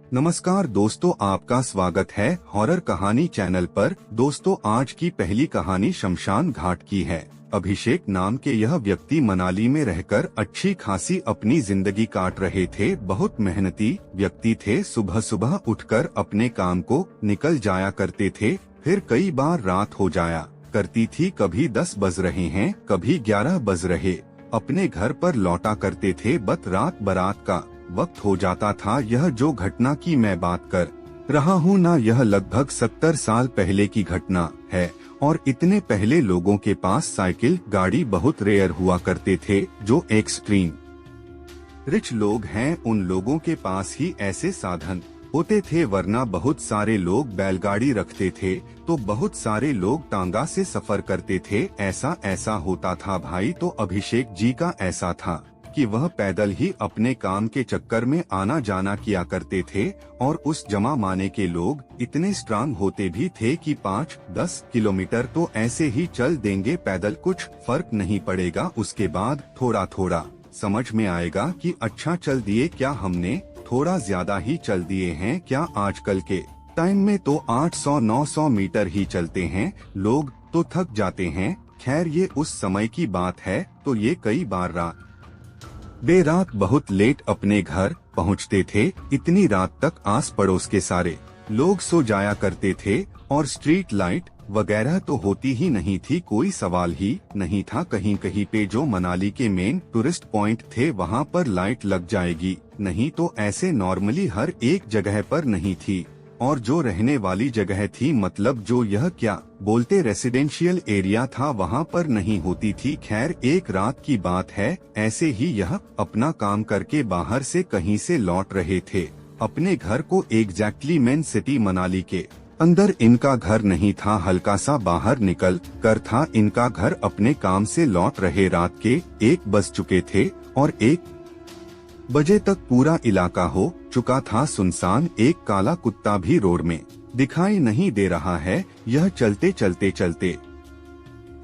नमस्कार दोस्तों, आपका स्वागत है हॉरर कहानी चैनल पर। दोस्तों, आज की पहली कहानी शमशान घाट की है। अभिषेक नाम के यह व्यक्ति मनाली में रहकर अच्छी खासी अपनी जिंदगी काट रहे थे। बहुत मेहनती व्यक्ति थे। सुबह सुबह उठकर अपने काम को निकल जाया करते थे। फिर कई बार रात हो जाया करती थी। कभी 10 बज रहे हैं, कभी 11 बज रहे। अपने घर पर लौटा करते थे। रात बारात का वक्त हो जाता था। यह जो घटना की मैं बात कर रहा हूँ ना, यह लगभग 70 साल पहले की घटना है। और इतने पहले लोगों के पास साइकिल गाड़ी बहुत रेयर हुआ करते थे। जो एक्सट्रीम रिच लोग हैं, उन लोगों के पास ही ऐसे साधन होते थे, वरना बहुत सारे लोग बैलगाड़ी रखते थे तो बहुत सारे लोग टांगा से सफर करते थे। ऐसा होता था भाई। तो अभिषेक जी का ऐसा था कि वह पैदल ही अपने काम के चक्कर में आना जाना किया करते थे। और उस जमा माने के लोग इतने स्ट्रांग होते भी थे कि 5-10 किलोमीटर तो ऐसे ही चल देंगे पैदल, कुछ फर्क नहीं पड़ेगा। उसके बाद थोड़ा थोड़ा समझ में आएगा कि अच्छा चल दिए क्या, हमने थोड़ा ज्यादा ही चल दिए हैं क्या। आजकल के टाइम में तो 800-900 मीटर ही चलते हैं लोग, तो थक जाते हैं। खैर, ये उस समय की बात है। तो ये कई बार रात देर रात बहुत लेट अपने घर पहुंचते थे। इतनी रात तक आस पड़ोस के सारे लोग सो जाया करते थे। और स्ट्रीट लाइट वगैरह तो होती ही नहीं थी, कोई सवाल ही नहीं था। कहीं कहीं पे जो मनाली के मेन टूरिस्ट पॉइंट थे वहां पर लाइट लग जाएगी, नहीं तो ऐसे नॉर्मली हर एक जगह पर नहीं थी। और जो रहने वाली जगह थी, मतलब जो यह क्या बोलते रेसिडेंशियल एरिया था, वहाँ पर नहीं होती थी। खैर, एक रात की बात है, ऐसे ही यह अपना काम करके बाहर से कहीं से लौट रहे थे अपने घर को। एग्जैक्टली मेन सिटी मनाली के अंदर इनका घर नहीं था, हल्का सा बाहर निकल कर था इनका घर। अपने काम से लौट रहे, रात के 1 बज चुके थे और 1 बजे तक पूरा इलाका हो चुका था सुनसान। एक काला कुत्ता भी रोड में दिखाई नहीं दे रहा है। यह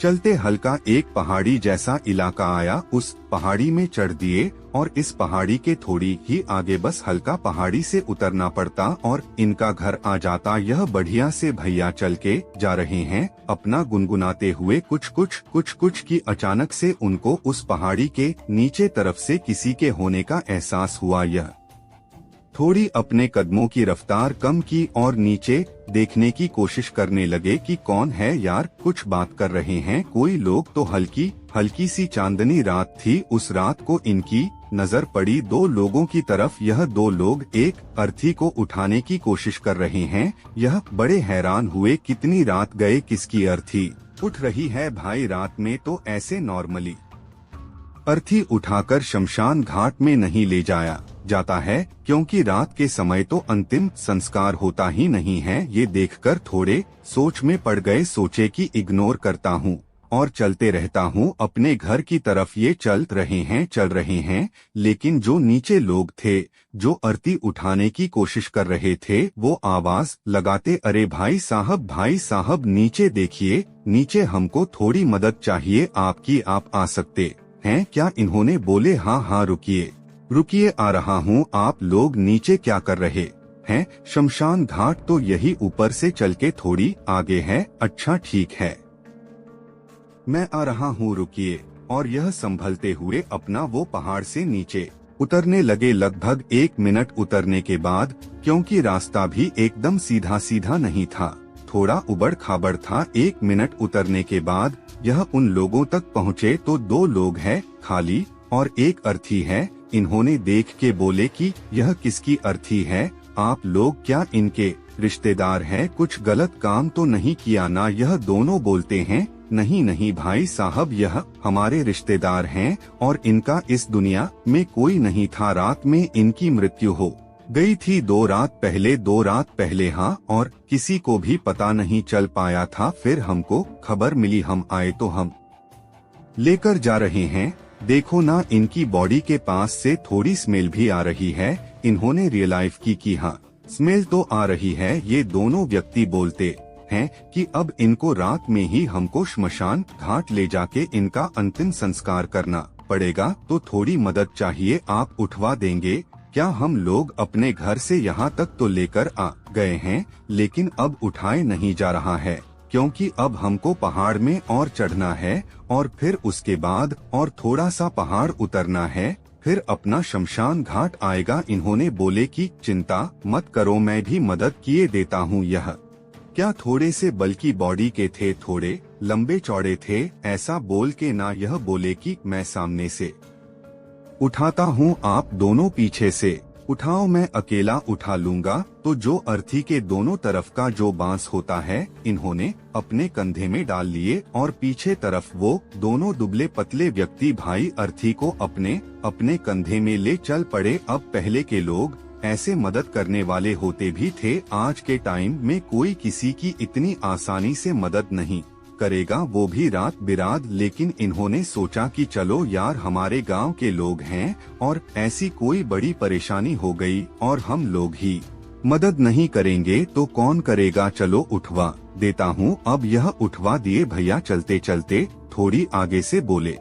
चलते हल्का एक पहाड़ी जैसा इलाका आया। उस पहाड़ी में चढ़ दिए और इस पहाड़ी के थोड़ी ही आगे बस हल्का पहाड़ी से उतरना पड़ता और इनका घर आ जाता। यह बढ़िया से भैया चल के जा रहे हैं अपना गुनगुनाते हुए कुछ की अचानक से उनको उस पहाड़ी के नीचे तरफ से किसी के होने का एहसास हुआ। यह थोड़ी अपने कदमों की रफ्तार कम की और नीचे देखने की कोशिश करने लगे कि कौन है यार, कुछ बात कर रहे हैं कोई लोग। तो हल्की सी चांदनी रात थी। उस रात को इनकी नजर पड़ी 2 लोगों की तरफ। यह 2 लोग एक अर्थी को उठाने की कोशिश कर रहे हैं। यह बड़े हैरान हुए, कितनी रात गए, किसकी अर्थी उठ रही है भाई रात में। तो ऐसे नॉर्मली अर्थी उठाकर शमशान घाट में नहीं ले जाया जाता है, क्योंकि रात के समय तो अंतिम संस्कार होता ही नहीं है। ये देखकर थोड़े सोच में पड़ गए। सोचे कि इग्नोर करता हूँ और चलते रहता हूँ अपने घर की तरफ। ये चल रहे हैं, लेकिन जो नीचे लोग थे जो अर्थी उठाने की कोशिश कर रहे थे, वो आवाज लगाते, अरे भाई साहब नीचे देखिए, नीचे हमको थोड़ी मदद चाहिए आपकी, आप आ सकते हैं क्या। इन्होंने बोले हाँ रुकिए आ रहा हूँ। आप लोग नीचे क्या कर रहे हैं? शमशान घाट तो यही ऊपर से चल के थोड़ी आगे है। अच्छा ठीक है, मैं आ रहा हूँ, रुकिए। और यह संभलते हुए अपना वो पहाड़ से नीचे उतरने लगे। लगभग 1 मिनट उतरने के बाद, क्योंकि रास्ता भी एकदम सीधा नहीं था, थोड़ा उबड़ खाबड़ था। 1 मिनट उतरने के बाद यह उन लोगों तक पहुँचे तो 2 लोग हैं खाली और एक अर्थी है। इन्होंने देख के बोले कि यह किसकी अर्थी है? आप लोग क्या इनके रिश्तेदार हैं? कुछ गलत काम तो नहीं किया ना? यह दोनों बोलते हैं, नहीं भाई साहब, यह हमारे रिश्तेदार हैं और इनका इस दुनिया में कोई नहीं था। रात में इनकी मृत्यु हो गई थी 2 रात पहले हाँ, और किसी को भी पता नहीं चल पाया था। फिर हमको खबर मिली, हम आए तो हम लेकर जा रहे हैं। देखो ना, इनकी बॉडी के पास से थोड़ी स्मेल भी आ रही है। इन्होंने रियलाइज की कि हाँ, स्मेल तो आ रही है। ये दोनों व्यक्ति बोलते हैं कि अब इनको रात में ही हमको श्मशान घाट ले जाके इनका अंतिम संस्कार करना पड़ेगा, तो थोड़ी मदद चाहिए, आप उठवा देंगे क्या हम लोग अपने घर से यहाँ तक तो लेकर आ गए हैं, लेकिन अब उठाए नहीं जा रहा है, क्योंकि अब हमको पहाड़ में और चढ़ना है और फिर उसके बाद और थोड़ा सा पहाड़ उतरना है, फिर अपना शमशान घाट आएगा। इन्होंने बोले कि चिंता मत करो, मैं भी मदद किए देता हूँ। यह क्या थोड़े से बल्कि बॉडी के थे, थोड़े लंबे चौड़े थे। ऐसा बोल के ना यह बोले कि मैं सामने से उठाता हूँ, आप दोनों पीछे से उठाओ, मैं अकेला उठा लूंगा। तो जो अर्थी के दोनों तरफ का जो बांस होता है इन्होंने अपने कंधे में डाल लिए और पीछे तरफ वो दोनों दुबले पतले व्यक्ति भाई अर्थी को अपने अपने कंधे में ले चल पड़े। अब पहले के लोग ऐसे मदद करने वाले होते भी थे, आज के टाइम में कोई किसी की इतनी आसानी से मदद नहीं करेगा, वो भी रात बिरात। लेकिन इन्होंने सोचा कि चलो यार, हमारे गांव के लोग हैं और ऐसी कोई बड़ी परेशानी हो गई और हम लोग ही मदद नहीं करेंगे तो कौन करेगा, चलो उठवा देता हूँ। अब यह उठवा दिए भैया। चलते चलते थोड़ी आगे से बोले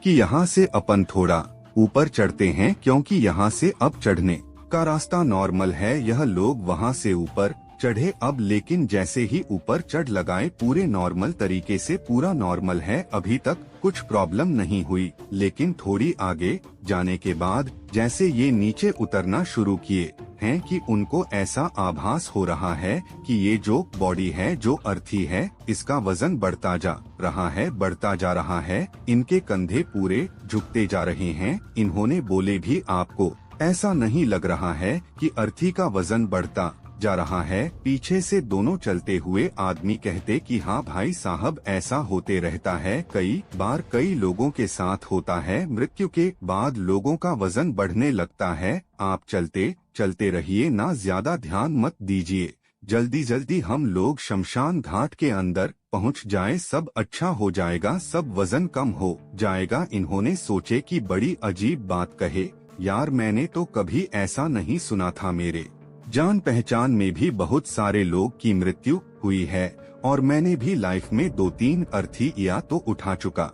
कि यहाँ से अपन थोड़ा ऊपर चढ़ते हैं, क्योंकि यहाँ से अब चढ़ने का रास्ता नॉर्मल है। यह लोग वहाँ से ऊपर चढ़े अब, लेकिन जैसे ही ऊपर चढ़ लगाए पूरे नॉर्मल तरीके से, पूरा नॉर्मल है, अभी तक कुछ प्रॉब्लम नहीं हुई। लेकिन थोड़ी आगे जाने के बाद जैसे ये नीचे उतरना शुरू किए हैं कि उनको ऐसा आभास हो रहा है कि ये जो बॉडी है, जो अर्थी है, इसका वजन बढ़ता जा रहा है, बढ़ता जा रहा है। इनके कंधे पूरे झुकते जा रहे हैं। इन्होंने बोले भी आपको ऐसा नहीं लग रहा है कि अर्थी का वजन बढ़ता जा रहा है? पीछे से दोनों चलते हुए आदमी कहते कि हाँ भाई साहब, ऐसा होते रहता है, कई बार कई लोगों के साथ होता है। मृत्यु के बाद लोगों का वजन बढ़ने लगता है। आप चलते चलते रहिए ना, ज्यादा ध्यान मत दीजिए, जल्दी जल्दी हम लोग शमशान घाट के अंदर पहुंच जाए, सब अच्छा हो जाएगा, सब वजन कम हो जाएगा। इन्होंने सोचे कि बड़ी अजीब बात कहे यार, मैंने तो कभी ऐसा नहीं सुना था। मेरे जान पहचान में भी बहुत सारे लोग की मृत्यु हुई है और मैंने भी लाइफ में 2-3 अर्थी या तो उठा चुका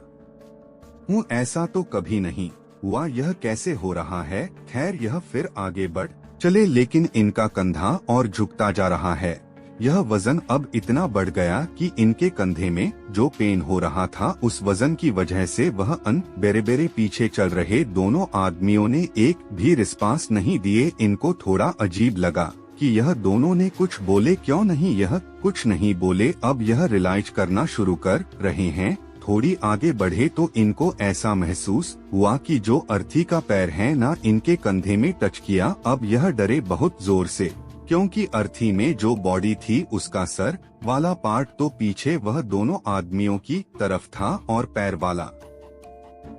हूँ, ऐसा तो कभी नहीं हुआ। यह कैसे हो रहा है? खैर, यह फिर आगे बढ़ चले, लेकिन इनका कंधा और झुकता जा रहा है। यह वजन अब इतना बढ़ गया कि इनके कंधे में जो पेन हो रहा था, उस वजन की वजह से वह बेरे बेरे पीछे चल रहे दोनों आदमियों ने एक भी रिस्पांस नहीं दिए। इनको थोड़ा अजीब लगा कि यह दोनों ने कुछ बोले क्यों नहीं, यह कुछ नहीं बोले। अब यह रियलाइज करना शुरू कर रहे हैं। थोड़ी आगे बढ़े तो इनको ऐसा महसूस हुआ कि जो अर्थी का पैर है ना, इनके कंधे में टच किया। अब यह डरे बहुत जोर से, क्योंकि अर्थी में जो बॉडी थी उसका सर वाला पार्ट तो पीछे वह दोनों आदमियों की तरफ था और पैर वाला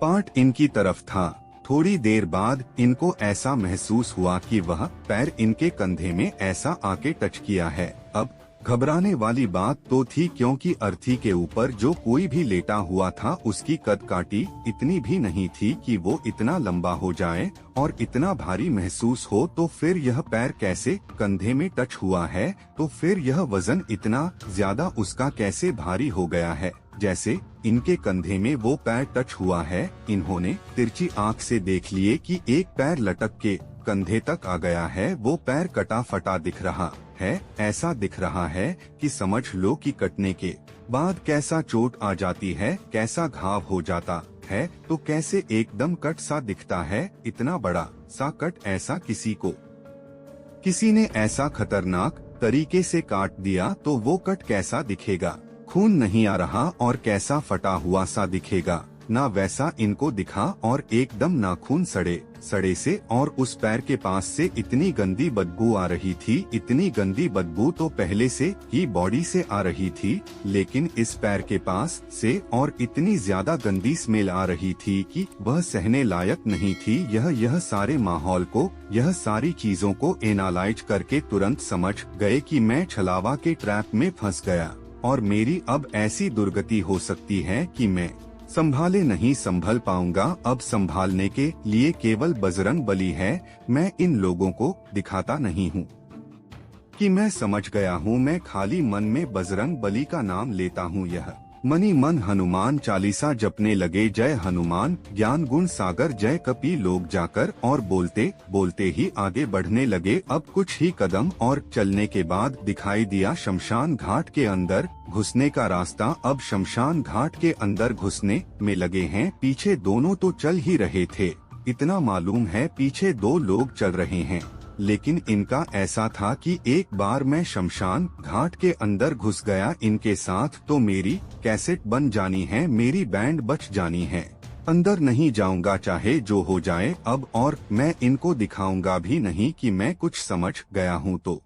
पार्ट इनकी तरफ था। थोड़ी देर बाद इनको ऐसा महसूस हुआ कि वह पैर इनके कंधे में ऐसा आके टच किया है। अब घबराने वाली बात तो थी, क्योंकि अर्थी के ऊपर जो कोई भी लेटा हुआ था उसकी कद काठी इतनी भी नहीं थी कि वो इतना लंबा हो जाए और इतना भारी महसूस हो। तो फिर यह पैर कैसे कंधे में टच हुआ है, तो फिर यह वजन इतना ज्यादा उसका कैसे भारी हो गया है जैसे इनके कंधे में वो पैर टच हुआ है। इन्होंने तिरछी आंख से देख लिए कि एक पैर लटक के कंधे तक आ गया है, वो पैर कटा फटा दिख रहा है। ऐसा दिख रहा है कि समझ लो कि कटने के बाद कैसा चोट आ जाती है, कैसा घाव हो जाता है, तो कैसे एकदम कट सा दिखता है। इतना बड़ा सा कट ऐसा किसी ने ऐसा खतरनाक तरीके से काट दिया तो वो कट कैसा दिखेगा, खून नहीं आ रहा और कैसा फटा हुआ सा दिखेगा ना, वैसा इनको दिखा। और एकदम नाखून सड़े से और उस पैर के पास से इतनी गंदी बदबू आ रही थी। इतनी गंदी बदबू तो पहले से ही बॉडी से आ रही थी, लेकिन इस पैर के पास से और इतनी ज्यादा गंदी स्मेल आ रही थी कि वह सहने लायक नहीं थी। यह सारे माहौल को, यह सारी चीजों को एनालाइज करके तुरंत समझ गए कि मैं छलावा के ट्रैप में फंस गया और मेरी अब ऐसी दुर्गति हो सकती है कि मैं संभाले नहीं संभल पाऊंगा। अब संभालने के लिए केवल बजरंग बली है। मैं इन लोगों को दिखाता नहीं हूँ कि मैं समझ गया हूँ, मैं खाली मन में बजरंग बली का नाम लेता हूँ। यह मनी मन हनुमान चालीसा जपने लगे। जय हनुमान ज्ञान गुण सागर जय कपि लोग जाकर, और बोलते बोलते ही आगे बढ़ने लगे। अब कुछ ही कदम और चलने के बाद दिखाई दिया शमशान घाट के अंदर घुसने का रास्ता। अब शमशान घाट के अंदर घुसने में लगे हैं। पीछे दोनों तो चल ही रहे थे, इतना मालूम है पीछे 2 लोग चल रहे हैं, लेकिन इनका ऐसा था कि एक बार मैं शमशान घाट के अंदर घुस गया इनके साथ तो मेरी कैसेट बन जानी है, मेरी बैंड बच जानी है। अंदर नहीं जाऊंगा चाहे जो हो जाए अब, और मैं इनको दिखाऊंगा भी नहीं कि मैं कुछ समझ गया हूँ। तो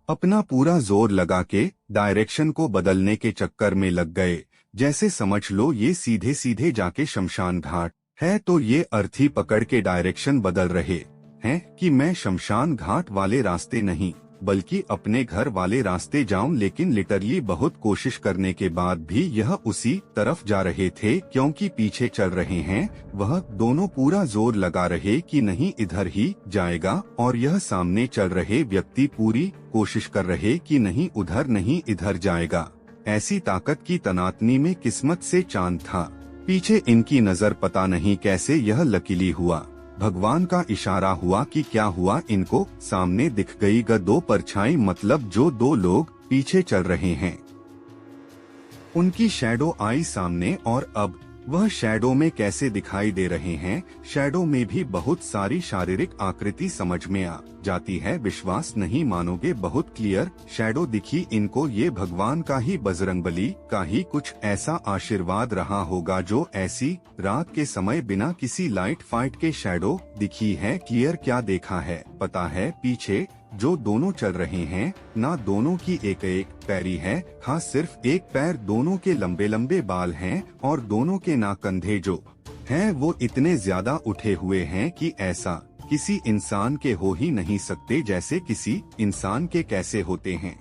अपना पूरा जोर लगा के डायरेक्शन को बदलने के चक्कर में लग गए। जैसे समझ लो ये सीधे सीधे जाके शमशान घाट है, तो ये अर्थी पकड़ के डायरेक्शन बदल रहे हैं कि मैं शमशान घाट वाले रास्ते नहीं बल्कि अपने घर वाले रास्ते जाऊं। लेकिन लिटरली बहुत कोशिश करने के बाद भी यह उसी तरफ जा रहे थे, क्योंकि पीछे चल रहे हैं। वह दोनों पूरा जोर लगा रहे कि नहीं इधर ही जाएगा, और यह सामने चल रहे व्यक्ति पूरी कोशिश कर रहे कि नहीं उधर नहीं इधर जाएगा। ऐसी ताकत की तनातनी में किस्मत से चांद था। पीछे इनकी नजर पता नहीं कैसे यह लकीली हुआ, भगवान का इशारा हुआ कि क्या हुआ, इनको सामने दिख गई 2 परछाई, मतलब जो 2 लोग पीछे चल रहे हैं उनकी शैडो आई सामने। और अब वह शैडो में कैसे दिखाई दे रहे हैं, शैडो में भी बहुत सारी शारीरिक आकृति समझ में आ जाती है, विश्वास नहीं मानोगे, बहुत क्लियर शैडो दिखी इनको। ये भगवान का ही बजरंगबली का ही कुछ ऐसा आशीर्वाद रहा होगा जो ऐसी रात के समय बिना किसी लाइट फाइट के शैडो दिखी है। क्लियर क्या देखा है पता है, पीछे जो दोनों चल रहे हैं ना दोनों की एक एक पैरी है, हाँ सिर्फ एक पैर, दोनों के लंबे लंबे बाल हैं और दोनों के ना कंधे जो हैं वो इतने ज्यादा उठे हुए हैं कि ऐसा किसी इंसान के हो ही नहीं सकते। जैसे किसी इंसान के कैसे होते हैं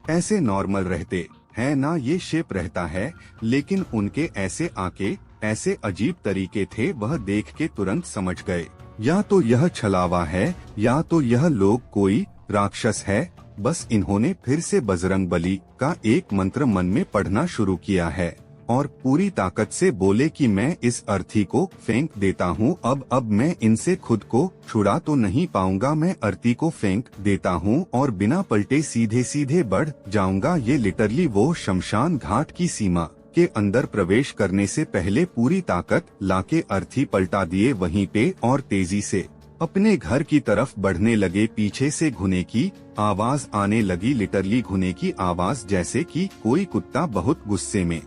ऐसे नॉर्मल रहते हैं ना, ये शेप रहता है, लेकिन उनके ऐसे आके ऐसे अजीब तरीके थे। वह देख के तुरंत समझ गए या तो यह छलावा है या तो यह लोग कोई राक्षस है। बस इन्होंने फिर से बजरंगबली का एक मंत्र मन में पढ़ना शुरू किया है और पूरी ताकत से बोले कि मैं इस अर्थी को फेंक देता हूँ। अब मैं इनसे खुद को छुड़ा तो नहीं पाऊंगा, मैं अर्थी को फेंक देता हूँ और बिना पलटे सीधे सीधे बढ़ जाऊंगा। ये लिटरली वो शमशान घाट की सीमा के अंदर प्रवेश करने से पहले पूरी ताकत लाके अर्थी पलटा दिए वहीं पे और तेजी से अपने घर की तरफ बढ़ने लगे। पीछे से घुने की आवाज आने लगी, लिटरली घुने की आवाज, जैसे कि कोई कुत्ता बहुत गुस्से में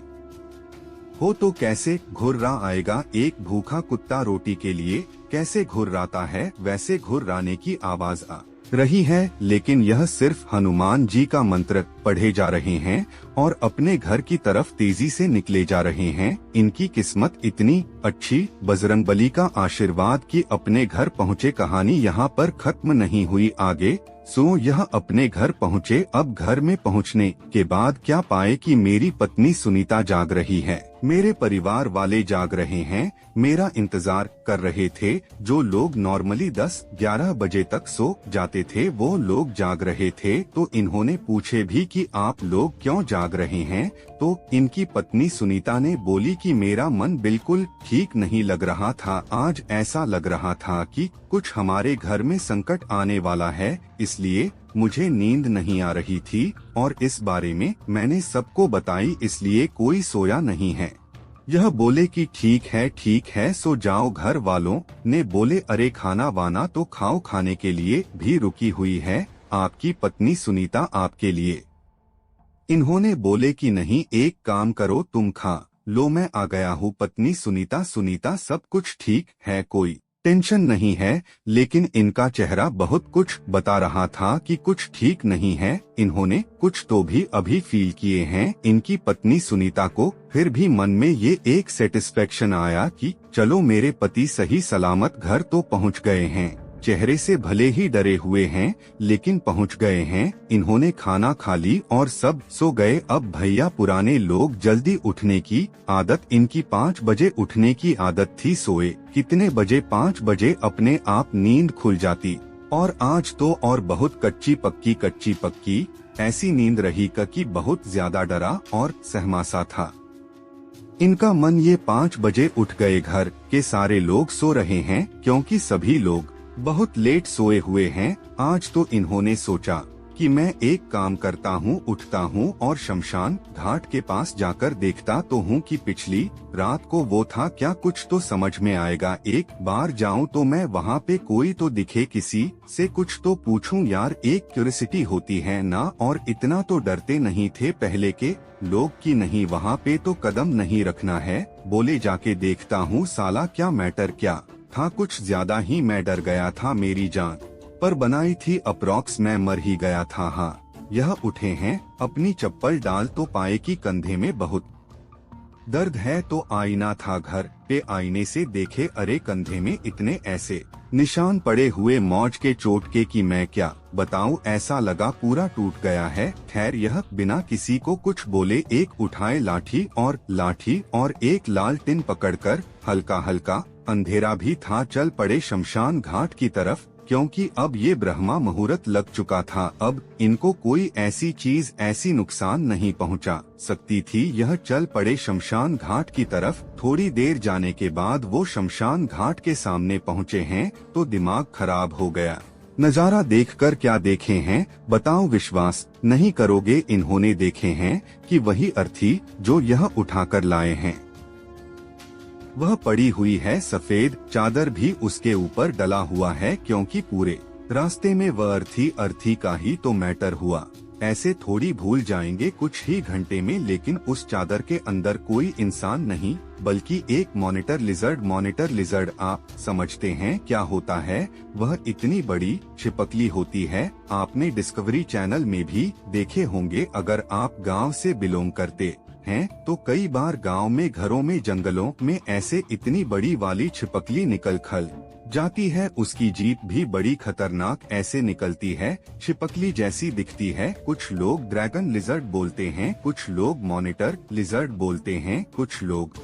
हो तो कैसे घुर्रा आएगा। एक भूखा कुत्ता रोटी के लिए कैसे घुर्राता है वैसे घुर्राने की आवाज आ रही है। लेकिन यह सिर्फ हनुमान जी का मंत्र पढ़े जा रहे हैं और अपने घर की तरफ तेजी से निकले जा रहे हैं। इनकी किस्मत इतनी अच्छी, बजरंगबली का आशीर्वाद कि अपने घर पहुँचे। कहानी यहाँ पर खत्म नहीं हुई आगे। सो यह अपने घर पहुँचे। अब घर में पहुँचने के बाद क्या पाए कि मेरी पत्नी सुनीता जाग रही है, मेरे परिवार वाले जाग रहे हैं, मेरा इंतजार कर रहे थे। जो लोग नॉर्मली 10-11 बजे तक सो जाते थे वो लोग जाग रहे थे। तो इन्होंने पूछे भी कि आप लोग क्यों जाग रहे हैं, तो इनकी पत्नी सुनीता ने बोली कि मेरा मन बिल्कुल ठीक नहीं लग रहा था। आज ऐसा लग रहा था कि कुछ हमारे घर में संकट आने वाला है, इसलिए मुझे नींद नहीं आ रही थी और इस बारे में मैंने सबको बताई, इसलिए कोई सोया नहीं है। यह बोले कि ठीक है सो जाओ। घर वालों ने बोले अरे खाना वाना तो खाओ, खाने के लिए भी रुकी हुई है आपकी पत्नी सुनीता आपके लिए। इन्होंने बोले कि नहीं एक काम करो तुम खा लो, मैं आ गया हूँ। पत्नी सुनीता सब कुछ ठीक है, कोई टेंशन नहीं है, लेकिन इनका चेहरा बहुत कुछ बता रहा था कि कुछ ठीक नहीं है। इन्होंने कुछ तो भी अभी फील किए हैं। इनकी पत्नी सुनीता को फिर भी मन में ये एक सेटिस्फेक्शन आया कि चलो मेरे पति सही सलामत घर तो पहुंच गए हैं। चेहरे से भले ही डरे हुए हैं लेकिन पहुंच गए हैं। इन्होंने खाना खा ली और सब सो गए। अब भैया पुराने लोग जल्दी उठने की आदत, इनकी 5 बजे उठने की आदत थी। सोए कितने बजे, 5 बजे अपने आप नींद खुल जाती। और आज तो और बहुत कच्ची पक्की ऐसी नींद रही कि बहुत ज्यादा डरा और सहमासा था। इनका मन ये 5 बजे उठ गए। घर के सारे लोग सो रहे हैं क्योंकि सभी लोग बहुत लेट सोए हुए हैं। आज तो इन्होंने सोचा कि मैं एक काम करता हूँ, उठता हूँ और शमशान घाट के पास जाकर देखता तो हूँ कि पिछली रात को वो था क्या। कुछ तो समझ में आएगा, एक बार जाऊँ तो मैं वहाँ पे कोई तो दिखे, किसी से कुछ तो पूछूं यार। एक क्यूरियोसिटी होती है ना। और इतना तो डरते नहीं थे पहले के लोग कि नहीं वहाँ पे तो कदम नहीं रखना है। बोले जाके देखता हूँ साला क्या मैटर क्या था, कुछ ज्यादा ही मैं डर गया था। मेरी जान पर बनाई थी अप्रॉक्स मैं मर ही गया था। हाँ यह उठे हैं, अपनी चप्पल डाल तो पाए कि कंधे में बहुत दर्द है। तो आईना था घर पे, आईने से देखे अरे कंधे में इतने ऐसे निशान पड़े हुए मौज के चोट के कि मैं क्या बताऊं, ऐसा लगा पूरा टूट गया है। खैर यह बिना किसी को कुछ बोले एक उठाए लाठी और एक लालटेन पकड़कर हल्का हल्का अंधेरा भी था चल पड़े शमशान घाट की तरफ, क्योंकि अब ये ब्रह्मा मुहूर्त लग चुका था। अब इनको कोई ऐसी चीज ऐसी नुकसान नहीं पहुंचा सकती थी। यह चल पड़े शमशान घाट की तरफ। थोड़ी देर जाने के बाद वो शमशान घाट के सामने पहुंचे हैं तो दिमाग खराब हो गया। नजारा देखकर क्या देखे हैं बताओ, विश्वास नहीं करोगे। इन्होंने देखे हैं कि वही अर्थी जो यह उठाकर लाए हैं वह पड़ी हुई है, सफेद चादर भी उसके ऊपर डला हुआ है, क्योंकि पूरे रास्ते में वह अर्थी का ही तो मैटर हुआ। ऐसे थोड़ी भूल जाएंगे कुछ ही घंटे में। लेकिन उस चादर के अंदर कोई इंसान नहीं बल्कि एक मॉनिटर लिजर्ड। आप समझते हैं क्या होता है? वह इतनी बड़ी छिपकली होती है। आपने डिस्कवरी चैनल में भी देखे होंगे। अगर आप गांव से बिलोंग करते हैं तो कई बार गांव में घरों में जंगलों में ऐसे इतनी बड़ी वाली छिपकली निकल खल जाती है। उसकी जीप भी बड़ी खतरनाक ऐसे निकलती है, छिपकली जैसी दिखती है। कुछ लोग ड्रैगन लिजर्ड बोलते हैं, कुछ लोग मॉनिटर लिजर्ड बोलते हैं, कुछ लोग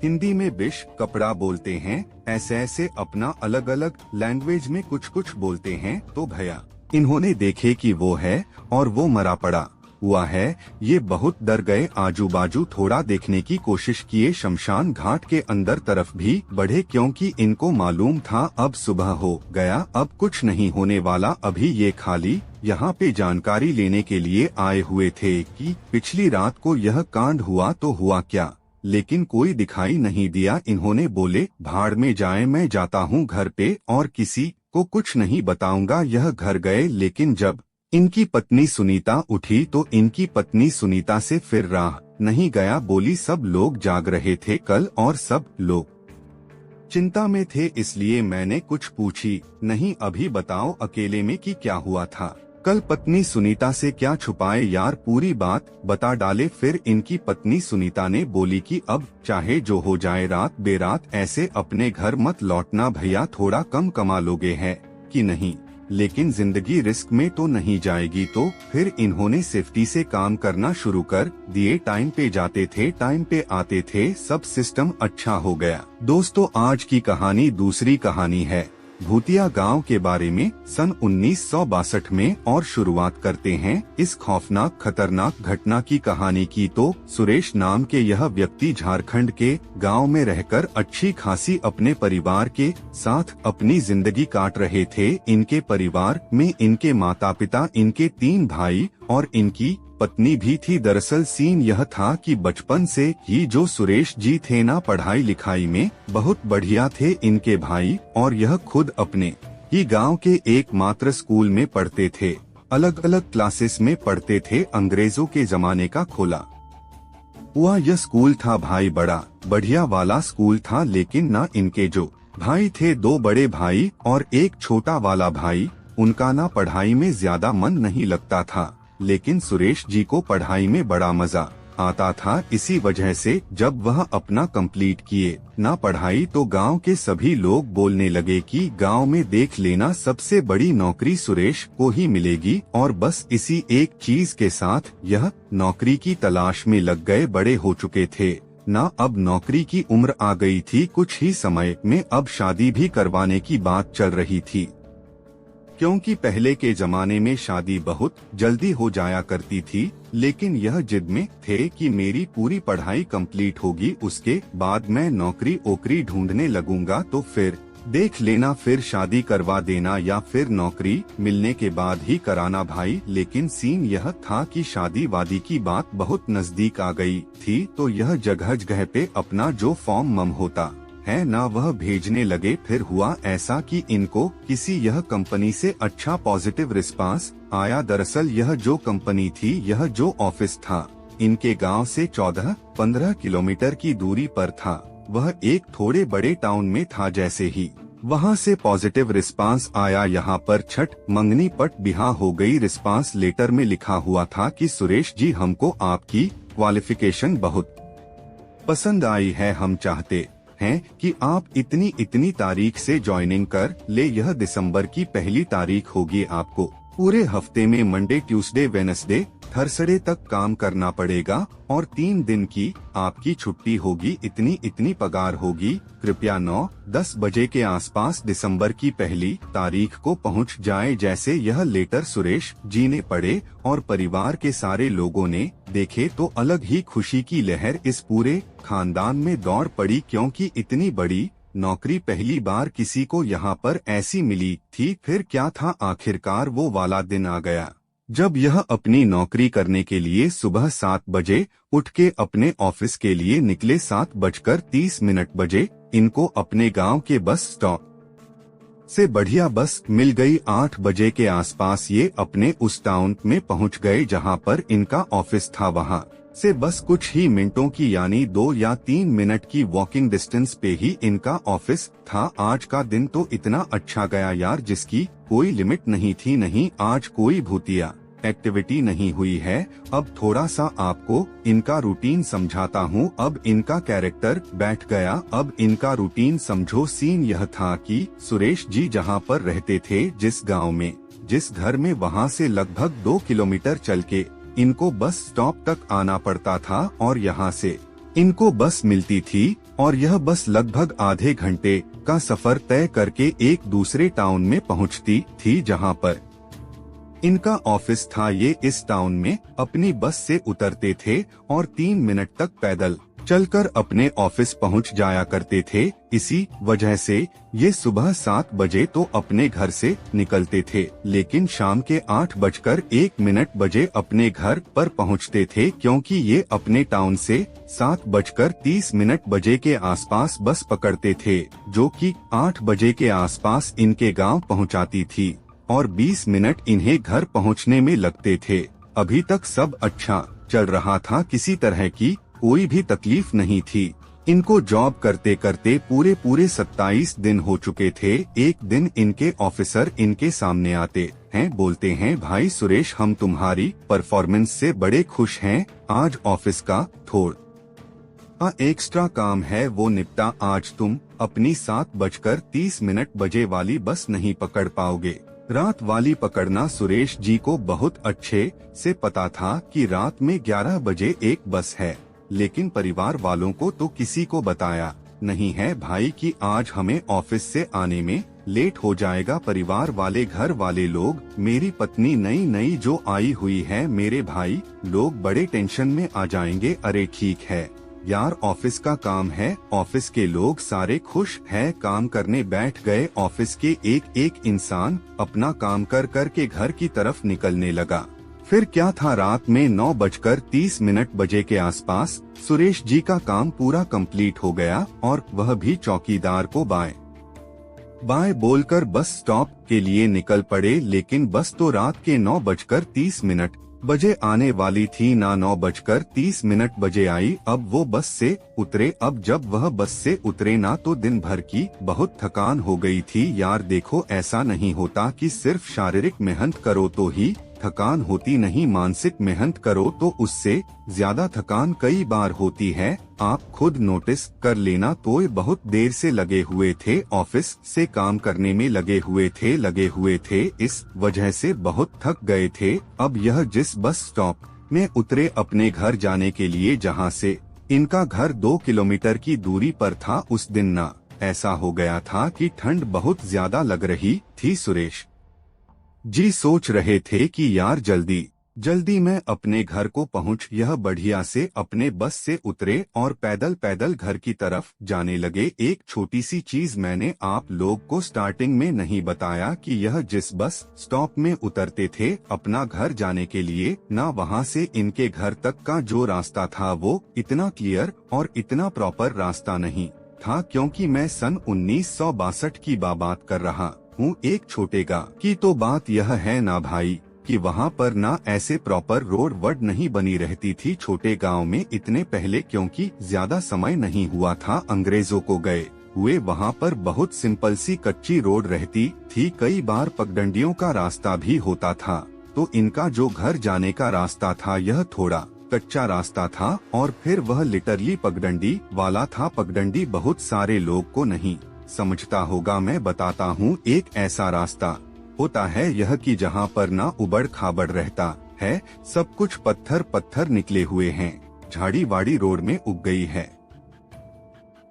हिंदी में बिश कपड़ा बोलते हैं। ऐसे अपना अलग अलग लैंग्वेज में कुछ बोलते हैं। तो भैया इन्होंने देखे कि वो है और वो मरा पड़ा हुआ है। ये बहुत डर गए, आजू बाजू थोड़ा देखने की कोशिश किए, शमशान घाट के अंदर तरफ भी बढ़े, क्योंकि इनको मालूम था अब सुबह हो गया, अब कुछ नहीं होने वाला। अभी ये खाली यहाँ पे जानकारी लेने के लिए आए हुए थे कि पिछली रात को यह कांड हुआ तो हुआ क्या, लेकिन कोई दिखाई नहीं दिया। इन्होंने बोले भाड़ में जाए, मैं जाता हूँ घर पे और किसी को कुछ नहीं बताऊंगा। यह घर गए, लेकिन जब इनकी पत्नी सुनीता उठी तो इनकी पत्नी सुनीता से फिर रहा नहीं गया। बोली सब लोग जाग रहे थे कल और सब लोग चिंता में थे, इसलिए मैंने कुछ पूछी नहीं। अभी बताओ अकेले में कि क्या हुआ था कल। पत्नी सुनीता से क्या छुपाए यार, पूरी बात बता डाले। फिर इनकी पत्नी सुनीता ने बोली कि अब चाहे जो हो जाए, रात बेरात ऐसे अपने घर मत लौटना भैया, थोड़ा कम कमा लोगे है कि नहीं, लेकिन जिंदगी रिस्क में तो नहीं जाएगी। तो फिर इन्होंने सेफ्टी से काम करना शुरू कर दिए। टाइम पे जाते थे, टाइम पे आते थे, सब सिस्टम अच्छा हो गया। दोस्तों आज की कहानी दूसरी कहानी है भूतिया गांव के बारे में सन 1962 में। और शुरुआत करते हैं इस खौफनाक खतरनाक घटना की कहानी की। तो सुरेश नाम के यह व्यक्ति झारखंड के गांव में रहकर अच्छी खासी अपने परिवार के साथ अपनी जिंदगी काट रहे थे। इनके परिवार में इनके माता पिता, इनके 3 भाई और इनकी पत्नी भी थी। दरअसल सीन यह था कि बचपन से ही जो सुरेश जी थे ना, पढ़ाई लिखाई में बहुत बढ़िया थे। इनके भाई और यह खुद अपने ही गांव के एकमात्र स्कूल में पढ़ते थे। अलग अलग क्लासेस में पढ़ते थे। अंग्रेजों के जमाने का खोला हुआ यह स्कूल था भाई, बड़ा बढ़िया वाला स्कूल था। लेकिन ना इनके जो भाई थे, 2 बड़े भाई और एक छोटा वाला भाई, उनका ना पढ़ाई में ज्यादा मन नहीं लगता था। लेकिन सुरेश जी को पढ़ाई में बड़ा मजा आता था। इसी वजह से जब वह अपना कंप्लीट किए ना पढ़ाई, तो गांव के सभी लोग बोलने लगे कि गांव में देख लेना सबसे बड़ी नौकरी सुरेश को ही मिलेगी। और बस इसी एक चीज के साथ यह नौकरी की तलाश में लग गए। बड़े हो चुके थे ना, अब नौकरी की उम्र आ गई थी। कुछ ही समय में अब शादी भी करवाने की बात चल रही थी, क्योंकि पहले के जमाने में शादी बहुत जल्दी हो जाया करती थी, लेकिन यह जिद में थे कि मेरी पूरी पढ़ाई कंप्लीट होगी, उसके बाद मैं नौकरी ओकरी ढूंढने लगूंगा, तो फिर देख लेना, फिर शादी करवा देना या फिर नौकरी मिलने के बाद ही कराना भाई। लेकिन सीन यह था कि शादी वादी की बात बहुत नजदीक आ गई थी, तो यह जगह पे अपना जो फॉर्म मम होता है ना, वह भेजने लगे। फिर हुआ ऐसा कि इनको किसी यह कंपनी से अच्छा पॉजिटिव रिस्पांस आया। दरअसल यह जो कंपनी थी, यह जो ऑफिस था, इनके गांव से 14-15 किलोमीटर की दूरी पर था। वह एक थोड़े बड़े टाउन में था। जैसे ही वहां से पॉजिटिव रिस्पांस आया, यहाँ पर छठ मंगनी पट बिहा हो गई। रिस्पांस लेटर में लिखा हुआ था कि सुरेश जी, हमको आपकी क्वालिफिकेशन बहुत पसंद आई है, हम चाहते हैं कि आप इतनी तारीख से ज्वाइनिंग कर ले। यह दिसंबर की 1 तारीख होगी। आपको पूरे हफ्ते में मंडे ट्यूसडे वेडनेसडे थर्सडे तक काम करना पड़ेगा और 3 दिन की आपकी छुट्टी होगी। इतनी पगार होगी। कृपया 9-10 बजे के आसपास दिसंबर की 1 तारीख को पहुंच जाए। जैसे यह लेटर सुरेश जी ने पढ़े और परिवार के सारे लोगों ने देखे, तो अलग ही खुशी की लहर इस पूरे खानदान में दौड़ पड़ी, क्योंकि इतनी बड़ी नौकरी पहली बार किसी को यहाँ पर ऐसी मिली थी। फिर क्या था, आखिरकार वो वाला दिन आ गया जब यह अपनी नौकरी करने के लिए सुबह 7 बजे उठ के अपने ऑफिस के लिए निकले। 7:30 बजे इनको अपने गांव के बस स्टॉप से बढ़िया बस मिल गई। 8 बजे के आसपास ये अपने उस टाउन में पहुंच गए जहां पर इनका ऑफिस था। वहां से बस कुछ ही मिनटों की, यानी 2 या 3 मिनट की वॉकिंग डिस्टेंस पे ही इनका ऑफिस था। आज का दिन तो इतना अच्छा गया यार, जिसकी कोई लिमिट नहीं थी। नहीं, आज कोई भूतिया एक्टिविटी नहीं हुई है। अब थोड़ा सा आपको इनका रूटीन समझाता हूँ। अब इनका कैरेक्टर बैठ गया। अब इनका रूटीन समझो। सीन यह था कि सुरेश जी जहाँ पर रहते थे, जिस गांव में, जिस घर में, वहाँ से लगभग 2 किलोमीटर चल के इनको बस स्टॉप तक आना पड़ता था और यहाँ से इनको बस मिलती थी और यह बस लगभग आधे घंटे का सफर तय करके एक दूसरे टाउन में पहुँचती थी जहाँ पर इनका ऑफिस था। ये इस टाउन में अपनी बस से उतरते थे और 3 मिनट तक पैदल चलकर अपने ऑफिस पहुंच जाया करते थे। इसी वजह से ये सुबह 7 बजे तो अपने घर से निकलते थे, लेकिन शाम के 8:01 बजे अपने घर पर पहुंचते थे, क्योंकि ये अपने टाउन से 7:30 बजे के आसपास बस पकड़ते थे, जो कि 8 बजे के आसपास इनके गांव पहुंचाती थी और 20 मिनट इन्हें घर पहुंचने में लगते थे। अभी तक सब अच्छा चल रहा था, किसी तरह की कोई भी तकलीफ नहीं थी। इनको जॉब करते करते पूरे 27 दिन हो चुके थे। एक दिन इनके ऑफिसर इनके सामने आते हैं, बोलते हैं, भाई सुरेश, हम तुम्हारी परफॉर्मेंस से बड़े खुश हैं। आज ऑफिस का थोड़ा एक्स्ट्रा काम है, वो निपटा। आज तुम अपनी 7:30 बजे वाली बस नहीं पकड़ पाओगे, रात वाली पकड़ना। सुरेश जी को बहुत अच्छे से पता था कि रात में 11 बजे एक बस है, लेकिन परिवार वालों को तो किसी को बताया नहीं है भाई कि आज हमें ऑफिस से आने में लेट हो जाएगा। परिवार वाले, घर वाले लोग, मेरी पत्नी नई जो आई हुई है, मेरे भाई लोग बड़े टेंशन में आ जाएंगे। अरे ठीक है यार, ऑफिस का काम है। ऑफिस के लोग सारे खुश हैं, काम करने बैठ गए। ऑफिस के एक इंसान अपना काम कर के घर की तरफ निकलने लगा। फिर क्या था, रात में 9:30 बजे के आसपास सुरेश जी का काम पूरा कंप्लीट हो गया और वह भी चौकीदार को बाय बोलकर बस स्टॉप के लिए निकल पड़े। लेकिन बस तो रात के 9:30 बजे आने वाली थी ना, 9:30 बजे आई। अब वो बस से उतरे। अब जब वह बस से उतरे ना, तो दिन भर की बहुत थकान हो गई थी। यार देखो, ऐसा नहीं होता कि सिर्फ शारीरिक मेहनत करो तो ही थकान होती, नहीं, मानसिक मेहनत करो तो उससे ज्यादा थकान कई बार होती है। आप खुद नोटिस कर लेना। तो बहुत देर से लगे हुए थे, ऑफिस से काम करने में लगे हुए थे, इस वजह से बहुत थक गए थे। अब यह जिस बस स्टॉप में उतरे अपने घर जाने के लिए, जहां से इनका घर 2 किलोमीटर की दूरी पर था, उस दिन ना ऐसा हो गया था कि ठंड बहुत ज्यादा लग रही थी। सुरेश जी सोच रहे थे कि यार जल्दी जल्दी मैं अपने घर को पहुंच यह बढ़िया से अपने बस से उतरे और पैदल पैदल घर की तरफ जाने लगे। एक छोटी सी चीज मैंने आप लोग को स्टार्टिंग में नहीं बताया कि यह जिस बस स्टॉप में उतरते थे अपना घर जाने के लिए, ना वहां से इनके घर तक का जो रास्ता था वो इतना क्लियर और इतना प्रॉपर रास्ता नहीं था, क्योंकि मैं सन 1962 की बात कर रहा हूँ। एक छोटे गाँव की तो बात यह है ना भाई कि वहाँ पर ना ऐसे प्रॉपर रोड वर्ड नहीं बनी रहती थी छोटे गांव में इतने पहले, क्योंकि ज्यादा समय नहीं हुआ था अंग्रेजों को गए हुए। वहाँ पर बहुत सिंपल सी कच्ची रोड रहती थी, कई बार पगडंडियों का रास्ता भी होता था। तो इनका जो घर जाने का रास्ता था यह थोड़ा कच्चा रास्ता था और फिर वह लिटरली पगडंडी वाला था। पगडंडी बहुत सारे लोग को नहीं समझता होगा, मैं बताता हूँ। एक ऐसा रास्ता होता है यह कि जहाँ पर ना उबड़ खाबड़ रहता है, सब कुछ पत्थर पत्थर निकले हुए हैं, झाड़ी वाड़ी रोड में उग गई है।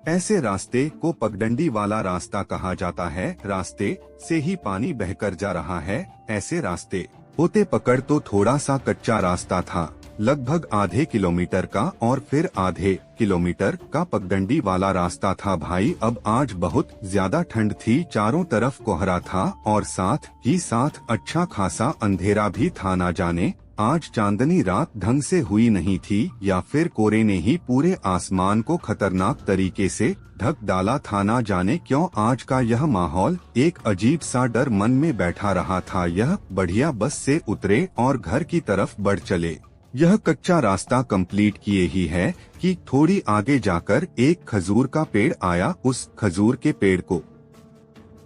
ऐसे रास्ते को पगडंडी वाला रास्ता कहा जाता है। रास्ते से ही पानी बहकर जा रहा है। ऐसे रास्ते होते पकड़ तो थोड़ा सा कच्चा रास्ता था, लगभग आधे किलोमीटर का, और फिर आधे किलोमीटर का पगडंडी वाला रास्ता था। भाई अब आज बहुत ज्यादा ठंड थी, चारों तरफ कोहरा था और साथ ही साथ अच्छा खासा अंधेरा भी था। ना जाने आज चांदनी रात ढंग से हुई नहीं थी या फिर कोहरे ने ही पूरे आसमान को खतरनाक तरीके से ढक डाला था। ना जाने क्यों आज का यह माहौल एक अजीब सा डर मन में बैठा रहा था। यह बढ़िया बस से उतरे और घर की तरफ बढ़ चले। यह कच्चा रास्ता कंप्लीट किए ही है कि थोड़ी आगे जाकर एक खजूर का पेड़ आया। उस खजूर के पेड़ को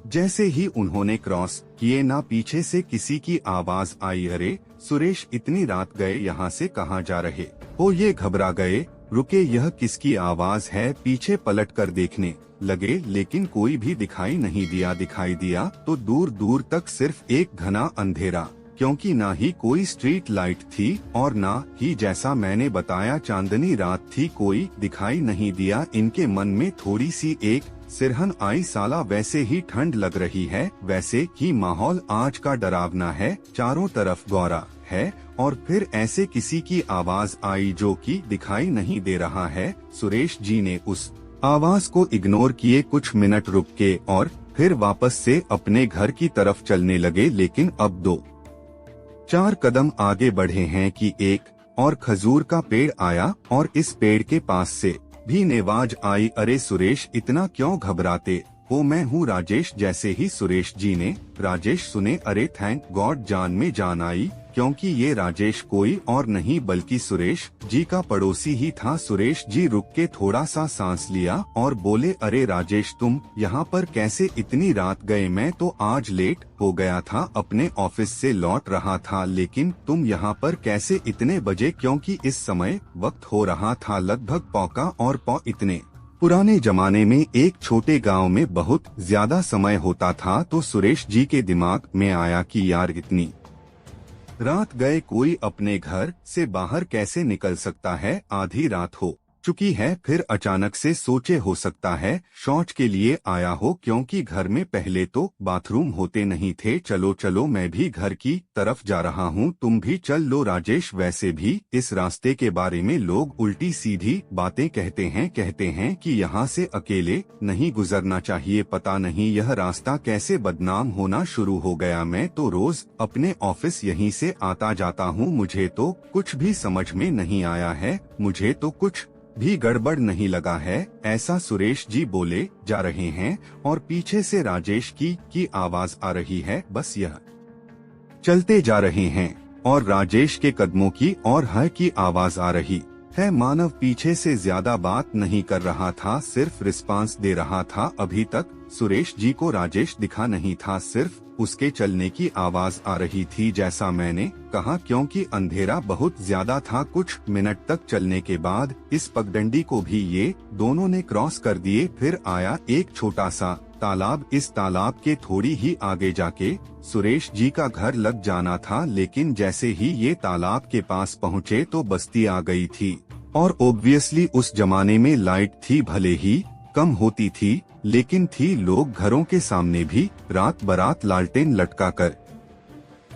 जैसे ही उन्होंने क्रॉस किए ना पीछे से किसी की आवाज आई, अरे सुरेश इतनी रात गए यहाँ से कहाँ जा रहे हो? ये घबरा गए, रुके यह किसकी आवाज है? पीछे पलट कर देखने लगे लेकिन कोई भी दिखाई नहीं दिया। दिखाई दिया तो दूर दूर तक सिर्फ एक घना अंधेरा, क्योंकि ना ही कोई स्ट्रीट लाइट थी और ना ही जैसा मैंने बताया चांदनी रात थी। कोई दिखाई नहीं दिया। इनके मन में थोड़ी सी एक सिरहन आई, साला वैसे ही ठंड लग रही है, वैसे ही माहौल आज का डरावना है, चारों तरफ गौरा है और फिर ऐसे किसी की आवाज आई जो कि दिखाई नहीं दे रहा है। सुरेश जी ने उस आवाज को इग्नोर किए कुछ मिनट रुक के और फिर वापस से अपने घर की तरफ चलने लगे। लेकिन अब 2-4 कदम आगे बढ़े हैं कि एक और खजूर का पेड़ आया और इस पेड़ के पास से भी आवाज आई, अरे सुरेश इतना क्यों घबराते हो? मैं हूँ राजेश। जैसे ही सुरेश जी ने राजेश सुने, अरे थैंक गॉड जान में जान आई, क्योंकि ये राजेश कोई और नहीं बल्कि सुरेश जी का पड़ोसी ही था। सुरेश जी रुक के थोड़ा सा सांस लिया और बोले, अरे राजेश तुम यहाँ पर कैसे इतनी रात गए? मैं तो आज लेट हो गया था, अपने ऑफिस से लौट रहा था, लेकिन तुम यहाँ पर कैसे इतने बजे? क्योंकि इस समय वक्त हो रहा था लगभग पौका और इतने पुराने जमाने में एक छोटे गांव में बहुत ज्यादा समय होता था। तो सुरेश जी के दिमाग में आया कि यार इतनी रात गए कोई अपने घर से बाहर कैसे निकल सकता है? आधी रात हो चुकी है। फिर अचानक से सोचे हो सकता है शौच के लिए आया हो, क्योंकि घर में पहले तो बाथरूम होते नहीं थे। चलो चलो मैं भी घर की तरफ जा रहा हूँ, तुम भी चल लो राजेश। वैसे भी इस रास्ते के बारे में लोग उल्टी सीधी बातें कहते हैं कि यहाँ से अकेले नहीं गुजरना चाहिए। पता नहीं यह रास्ता कैसे बदनाम होना शुरू हो गया। मैं तो रोज अपने ऑफिस यहीं से आता जाता हूँ, मुझे तो कुछ भी समझ में नहीं आया है, मुझे तो कुछ भी गड़बड़ नहीं लगा है, ऐसा सुरेश जी बोले जा रहे हैं और पीछे से राजेश की आवाज आ रही है। बस यह चलते जा रहे हैं और राजेश के कदमों की और है की आवाज आ रही है। मानव पीछे से ज्यादा बात नहीं कर रहा था, सिर्फ रिस्पांस दे रहा था। अभी तक सुरेश जी को राजेश दिखा नहीं था, सिर्फ उसके चलने की आवाज आ रही थी, जैसा मैंने कहा, क्योंकि अंधेरा बहुत ज्यादा था। कुछ मिनट तक चलने के बाद इस पगडंडी को भी ये दोनों ने क्रॉस कर दिए। फिर आया एक छोटा सा तालाब। इस तालाब के थोड़ी ही आगे जाके सुरेश जी का घर लग जाना था, लेकिन जैसे ही ये तालाब के पास पहुँचे तो बस्ती आ गई थी। और ऑब्वियसली उस जमाने में लाइट थी, भले ही कम होती थी, लेकिन थी। लोग घरों के सामने भी रात बरात लालटेन लटका कर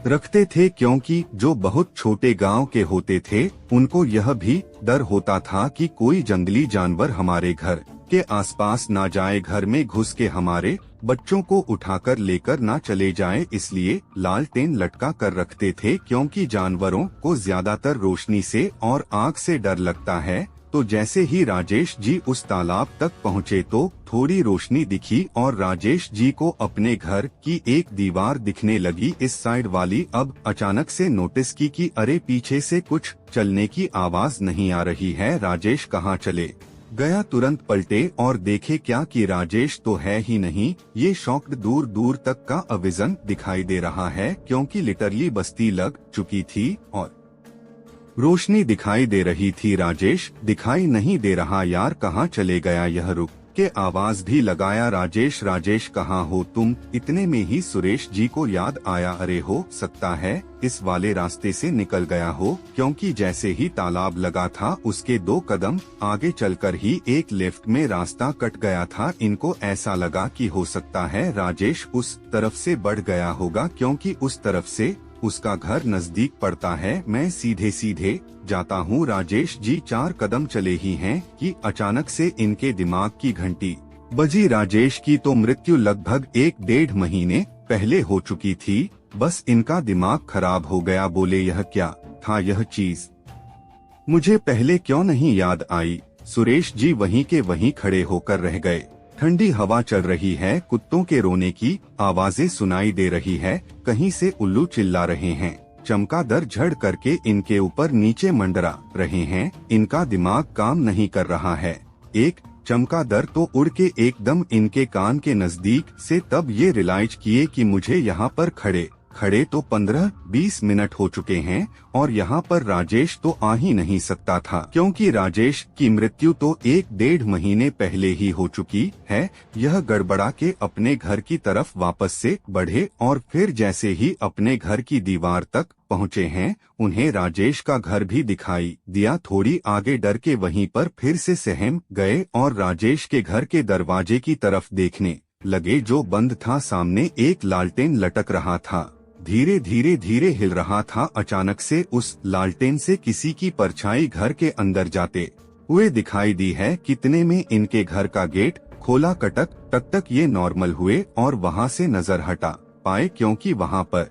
रखते थे, क्योंकि जो बहुत छोटे गांव के होते थे उनको यह भी डर होता था कि कोई जंगली जानवर हमारे घर के आसपास ना जाए, घर में घुस के हमारे बच्चों को उठाकर लेकर ना चले जाए, इसलिए लालटेन लटका कर रखते थे, क्योंकि जानवरों को ज्यादातर रोशनी से और आग से डर लगता है। तो जैसे ही राजेश जी उस तालाब तक पहुँचे तो थोड़ी रोशनी दिखी और राजेश जी को अपने घर की एक दीवार दिखने लगी इस साइड वाली। अब अचानक से नोटिस की कि अरे पीछे से कुछ चलने की आवाज नहीं आ रही है। राजेश कहाँ चले गया, तुरंत पलटे और देखे क्या कि राजेश तो है ही नहीं। ये शॉक्ड दूर दूर तक का अविजन दिखाई दे रहा है, क्योंकि लिटरली बस्ती लग चुकी थी और रोशनी दिखाई दे रही थी। राजेश दिखाई नहीं दे रहा यार, कहाँ चले गया यह, रुक के आवाज भी लगाया, राजेश राजेश कहाँ हो तुम। इतने में ही सुरेश जी को याद आया, अरे हो सकता है इस वाले रास्ते से निकल गया हो, क्योंकि जैसे ही तालाब लगा था उसके 2 कदम आगे चलकर ही एक लेफ्ट में रास्ता कट गया था। इनको ऐसा लगा कि हो सकता है राजेश उस तरफ से बढ़ गया होगा, क्योंकि उस तरफ से उसका घर नजदीक पड़ता है। मैं सीधे सीधे जाता हूँ। राजेश जी 4 कदम चले ही हैं कि अचानक से इनके दिमाग की घंटी बजी। राजेश की तो मृत्यु लगभग 1-1.5 महीने पहले हो चुकी थी, बस इनका दिमाग खराब हो गया। बोले यह क्या था, यह चीज मुझे पहले क्यों नहीं याद आई। सुरेश जी वहीं के वहीं खड़े होकर रह गए। ठंडी हवा चल रही है, कुत्तों के रोने की आवाजें सुनाई दे रही है, कहीं से उल्लू चिल्ला रहे हैं, चमगादड़ झड़ करके इनके ऊपर नीचे मंडरा रहे हैं। इनका दिमाग काम नहीं कर रहा है। एक चमगादड़ तो उड़ के एकदम इनके कान के नजदीक से तब ये रियलाइज किए कि मुझे यहाँ पर खड़े तो 15-20 मिनट हो चुके हैं और यहाँ पर राजेश तो आ ही नहीं सकता था, क्योंकि राजेश की मृत्यु तो 1-1.5 महीने पहले ही हो चुकी है। यह गड़बड़ा के अपने घर की तरफ वापस से बढ़े और फिर जैसे ही अपने घर की दीवार तक पहुँचे हैं उन्हें राजेश का घर भी दिखाई दिया। थोड़ी आगे डर के वहीं पर फिर से सहम गए और राजेश के घर के दरवाजे की तरफ देखने लगे, जो बंद था। सामने एक लालटेन लटक रहा था, धीरे हिल रहा था। अचानक से उस लालटेन से किसी की परछाई घर के अंदर जाते हुए दिखाई दी है। कितने में इनके घर का गेट खोला, टक ये नॉर्मल हुए और वहां से नजर हटा पाए, क्योंकि वहां पर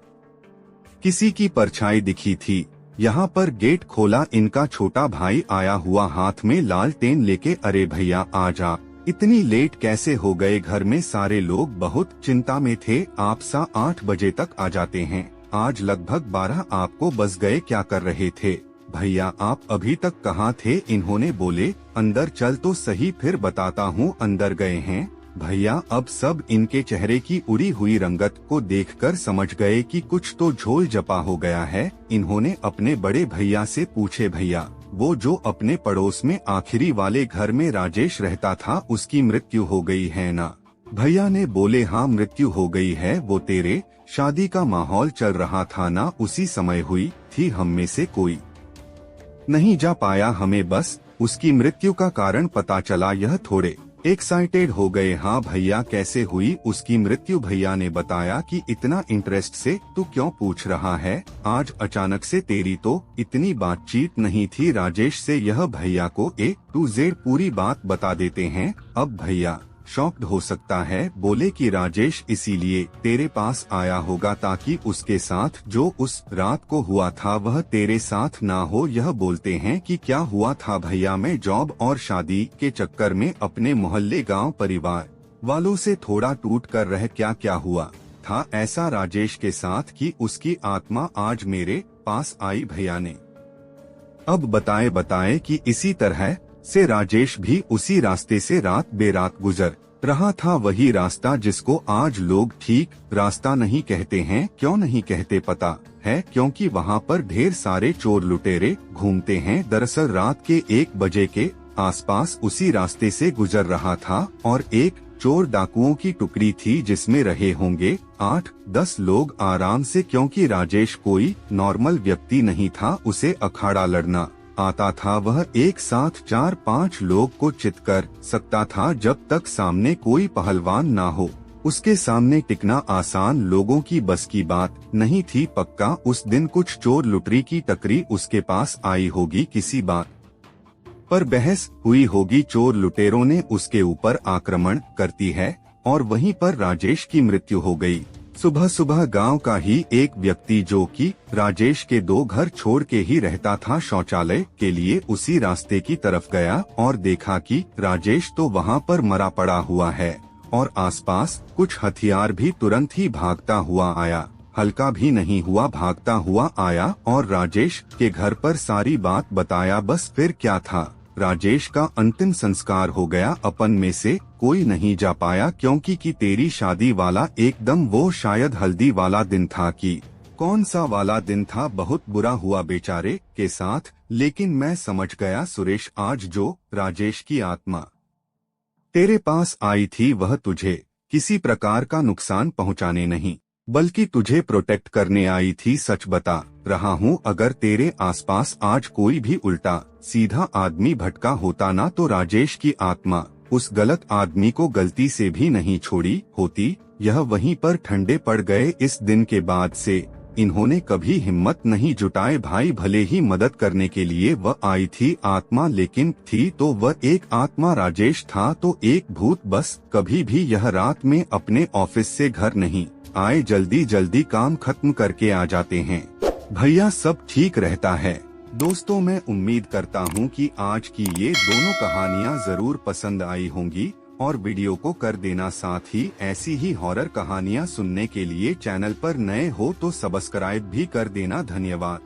किसी की परछाई दिखी थी। यहाँ पर गेट खोला, इनका छोटा भाई आया हुआ हाथ में लालटेन लेके, अरे भैया आ जा, इतनी लेट कैसे हो गए, घर में सारे लोग बहुत चिंता में थे, आप 8 बजे तक आ जाते हैं, आज लगभग 12 आपको बज गए, क्या कर रहे थे भैया, आप अभी तक कहाँ थे। इन्होंने बोले अंदर चल तो सही फिर बताता हूँ। अंदर गए हैं भैया। अब सब इनके चेहरे की उड़ी हुई रंगत को देखकर समझ गए कि कुछ तो झोल जपा हो गया है। इन्होंने अपने बड़े भैया से पूछे, भैया वो जो अपने पड़ोस में आखिरी वाले घर में राजेश रहता था उसकी मृत्यु हो गई है ना। भैया ने बोले हाँ मृत्यु हो गई है, वो तेरे शादी का माहौल चल रहा था ना, उसी समय हुई थी, हम में से कोई नहीं जा पाया, हमें बस उसकी मृत्यु का कारण पता चला। यह थोड़े एक्साइटेड हो गए। हाँ भैया कैसे हुई उसकी मृत्यु। भैया ने बताया कि इतना इंटरेस्ट से तू क्यों पूछ रहा है, आज अचानक से तेरी तो इतनी बातचीत नहीं थी राजेश से। यह भैया को A to Z पूरी बात बता देते हैं। अब भैया शॉक्ड हो सकता है, बोले कि राजेश इसीलिए तेरे पास आया होगा ताकि उसके साथ जो उस रात को हुआ था वह तेरे साथ ना हो। यह बोलते हैं कि क्या हुआ था भैया, मैं जॉब और शादी के चक्कर में अपने मोहल्ले गांव परिवार वालों से थोड़ा टूट कर रह, क्या हुआ था ऐसा राजेश के साथ कि उसकी आत्मा आज मेरे पास आई। भैया ने अब बताए कि इसी तरह से राजेश भी उसी रास्ते से रात बेरात गुजर रहा था, वही रास्ता जिसको आज लोग ठीक रास्ता नहीं कहते हैं। क्यों नहीं कहते पता है, क्योंकि वहाँ पर ढेर सारे चोर लुटेरे घूमते हैं। दरअसल रात के 1 बजे के आसपास उसी रास्ते से गुजर रहा था और एक चोर डाकुओं की टुकड़ी थी जिसमें रहे होंगे 8-10 लोग आराम से, क्योंकि राजेश कोई नॉर्मल व्यक्ति नहीं था, उसे अखाड़ा लड़ना आता था। वह एक साथ 4-5 लोग को चित कर सकता था जब तक सामने कोई पहलवान ना हो। उसके सामने टिकना आसान लोगों की बस की बात नहीं थी। पक्का उस दिन कुछ चोर लुटेरी की टकरी उसके पास आई होगी, किसी बात पर बहस हुई होगी। चोर लुटेरों ने उसके ऊपर आक्रमण करती है और वहीं पर राजेश की मृत्यु हो गई। सुबह सुबह गांव का ही एक व्यक्ति जो कि राजेश के 2 घर छोड़ के ही रहता था, शौचालय के लिए उसी रास्ते की तरफ गया और देखा कि राजेश तो वहां पर मरा पड़ा हुआ है और आसपास कुछ हथियार भी। तुरंत ही भागता हुआ आया, हल्का भी नहीं हुआ, भागता हुआ आया और राजेश के घर पर सारी बात बताया। बस फिर क्या था, राजेश का अंतिम संस्कार हो गया। अपन में से कोई नहीं जा पाया क्योंकि कि तेरी शादी वाला एकदम वो शायद हल्दी वाला दिन था कि कौन सा वाला दिन था। बहुत बुरा हुआ बेचारे के साथ, लेकिन मैं समझ गया सुरेश, आज जो राजेश की आत्मा तेरे पास आई थी वह तुझे किसी प्रकार का नुकसान पहुंचाने नहीं बल्कि तुझे प्रोटेक्ट करने आई थी। सच बता रहा हूँ, अगर तेरे आसपास आज कोई भी उल्टा सीधा आदमी भटका होता ना तो राजेश की आत्मा उस गलत आदमी को गलती से भी नहीं छोड़ी होती। यह वहीं पर ठंडे पड़ गए। इस दिन के बाद से इन्होंने कभी हिम्मत नहीं जुटाए। भाई भले ही मदद करने के लिए वह आई थी आत्मा, लेकिन थी तो वह एक आत्मा, राजेश था तो एक भूत। बस कभी भी यह रात में अपने ऑफिस से घर नहीं आए, जल्दी जल्दी काम खत्म करके आ जाते हैं। भैया सब ठीक रहता है। दोस्तों मैं उम्मीद करता हूँ कि आज की ये दोनों कहानियाँ जरूर पसंद आई होंगी और वीडियो को कर देना। साथ ही ऐसी ही हॉरर कहानियाँ सुनने के लिए चैनल पर नए हो तो सब्सक्राइब भी कर देना। धन्यवाद।